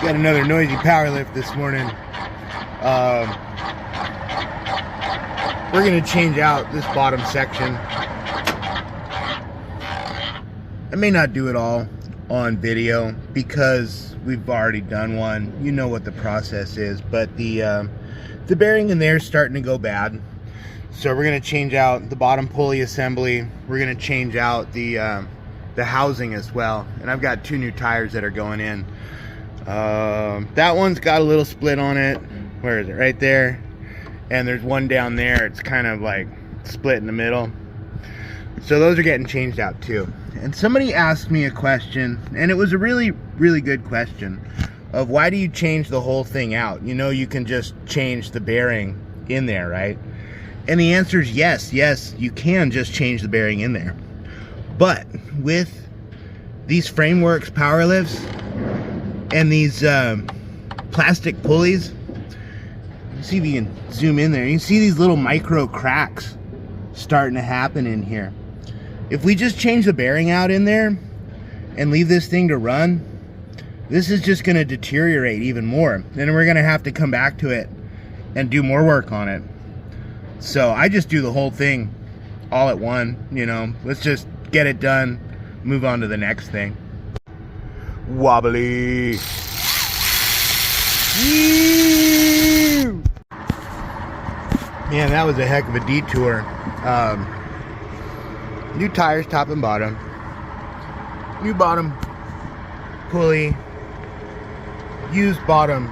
Got another noisy power lift this morning. We're gonna change out this bottom section. I may not do it all on video because we've already done one. You know what the process is, but the bearing in there is starting to go bad. So we're gonna change out the bottom pulley assembly. We're gonna change out the housing as well. And I've got 2 new tires that are going in. That one's got a little split on it. Where is it? Right there. And there's one down there. It's kind of like split in the middle. So those are getting changed out too. And somebody asked me a question, and it was a really, really good question, of why do you change the whole thing out? You know, you can just change the bearing in there, right? And the answer is yes. Yes, you can just change the bearing in there. But with these Frameworx power lifts and these plastic pulleys, see if you can zoom in there. You can see these little micro cracks starting to happen in here. If we just change the bearing out in there and leave this thing to run, this is just going to deteriorate even more. Then we're going to have to come back to it and do more work on it. So I just do the whole thing all at one, you know. Let's just get it done, move on to the next thing. Wobbly. Woo! Man, that was a heck of a detour. New tires, top and bottom. New bottom pulley. Used bottom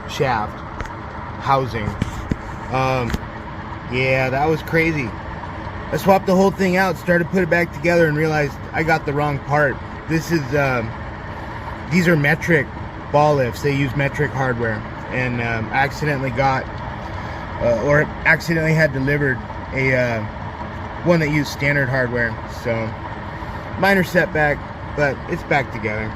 shaft housing. Yeah, that was crazy. I swapped the whole thing out, started to put it back together, and realized I got the wrong part. This is these are metric ball lifts. They use metric hardware, and accidentally got or accidentally had delivered a one that used standard hardware. So minor setback, but it's back together.